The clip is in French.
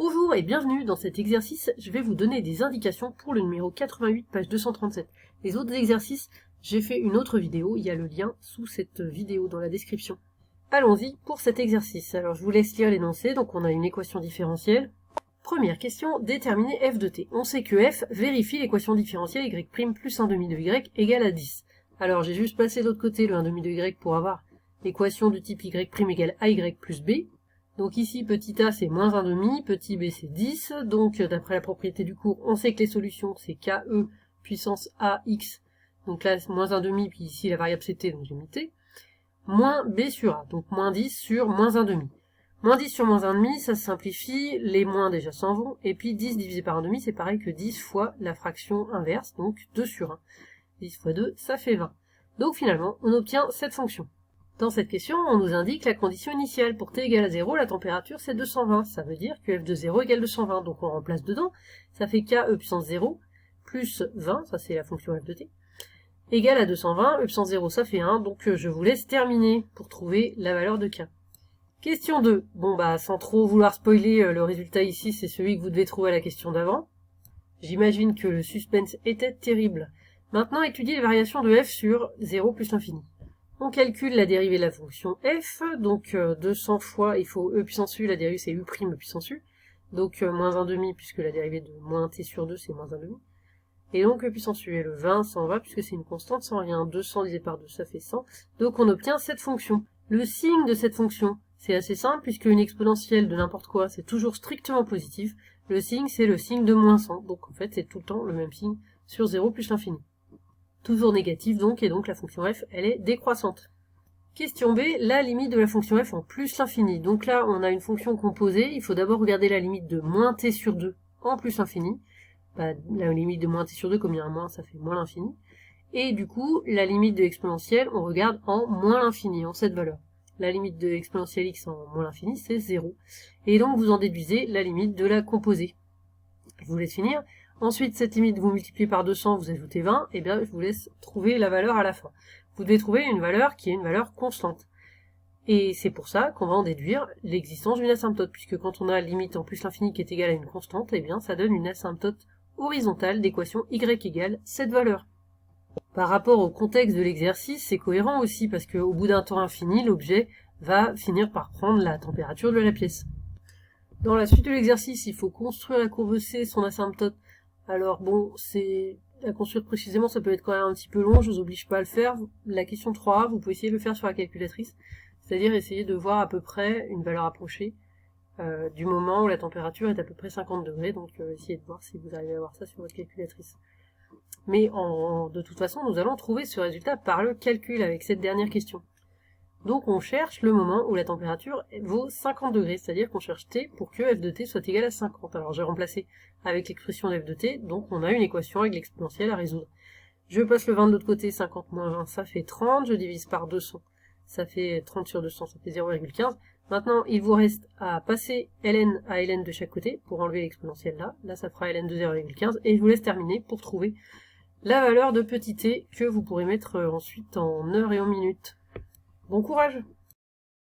Bonjour et bienvenue dans cet exercice, je vais vous donner des indications pour le numéro 88, page 237. Les autres exercices, j'ai fait une autre vidéo, il y a le lien sous cette vidéo dans la description. Allons-y pour cet exercice. Alors je vous laisse lire l'énoncé, donc on a une équation différentielle. Première question, déterminer f de t. On sait que f vérifie l'équation différentielle y' plus 1 demi de y égale à 10. Alors j'ai juste placé de l'autre côté le 1 demi de y pour avoir l'équation du type y' égale ay plus b. Donc ici, petit a c'est moins 1 demi, petit b c'est 10, donc d'après la propriété du cours, on sait que les solutions c'est ke puissance ax, donc là moins 1 demi, puis ici la variable c'est t, donc j'ai mis t, moins b sur a, donc moins 10 sur moins 1 demi. Moins 10 sur moins 1 demi, ça se simplifie, les moins déjà s'en vont, et puis 10 divisé par 1 demi, c'est pareil que 10 fois la fraction inverse, donc 2 sur 1. 10 fois 2, ça fait 20. Donc finalement, on obtient cette fonction. Dans cette question, on nous indique la condition initiale. Pour t égale à 0, la température c'est 220. Ça veut dire que f de 0 égale 220. Donc on remplace dedans. Ça fait ke puissance 0 plus 20, ça c'est la fonction f de t, égale à 220. E puissance 0 ça fait 1. Donc je vous laisse terminer pour trouver la valeur de k. Question 2. Bon bah sans trop vouloir spoiler, le résultat ici c'est celui que vous devez trouver à la question d'avant. J'imagine que le suspense était terrible. Maintenant étudiez les variations de f sur 0 plus l'infini. On calcule la dérivée de la fonction f, donc 200 fois, il faut e puissance u, la dérivée c'est u' puissance u, donc moins 1 demi, puisque la dérivée de moins t sur 2 c'est moins 1 demi, et donc e puissance u, et le 20 s'en va, puisque c'est une constante sans rien, 200 divisé par 2 ça fait 100, donc on obtient cette fonction. Le signe de cette fonction, c'est assez simple, puisque une exponentielle de n'importe quoi, c'est toujours strictement positif, le signe c'est le signe de moins 100, donc en fait c'est tout le temps le même signe sur 0 plus l'infini. Toujours négatif donc, et donc la fonction f, elle est décroissante. Question B, la limite de la fonction f en plus l'infini. Donc là, on a une fonction composée, il faut d'abord regarder la limite de moins t sur 2 en plus l'infini. Bah, la limite de moins t sur 2, comme il y a un moins, ça fait moins l'infini. Et du coup, la limite de l'exponentielle, on regarde en moins l'infini, en cette valeur. La limite de l'exponentielle x en moins l'infini, c'est 0. Et donc, vous en déduisez la limite de la composée. Je vous laisse finir. Ensuite, cette limite, vous multipliez par 200, vous ajoutez 20, et bien je vous laisse trouver la valeur à la fin. Vous devez trouver une valeur qui est une valeur constante. Et c'est pour ça qu'on va en déduire l'existence d'une asymptote, puisque quand on a limite en plus l'infini qui est égale à une constante, et bien ça donne une asymptote horizontale d'équation y égale cette valeur. Par rapport au contexte de l'exercice, c'est cohérent aussi, parce qu'au bout d'un temps infini, l'objet va finir par prendre la température de la pièce. Dans la suite de l'exercice, il faut construire la courbe C, son asymptote. Alors bon, c'est à construire précisément, ça peut être quand même un petit peu long, je vous oblige pas à le faire. La question 3, vous pouvez essayer de le faire sur la calculatrice, c'est-à-dire essayer de voir à peu près une valeur approchée du moment où la température est à peu près 50 degrés, donc essayez de voir si vous arrivez à voir ça sur votre calculatrice. Mais de toute façon, nous allons trouver ce résultat par le calcul avec cette dernière question. Donc on cherche le moment où la température vaut 50 degrés, c'est-à-dire qu'on cherche t pour que f de t soit égal à 50. Alors j'ai remplacé avec l'expression de f de t, donc on a une équation avec l'exponentielle à résoudre. Je passe le 20 de l'autre côté, 50 moins 20, ça fait 30, je divise par 200, ça fait 30 sur 200, ça fait 0,15. Maintenant, il vous reste à passer ln à ln de chaque côté pour enlever l'exponentielle là ça fera ln de 0,15, et je vous laisse terminer pour trouver la valeur de petit t que vous pourrez mettre ensuite en heures et en minutes. Bon courage!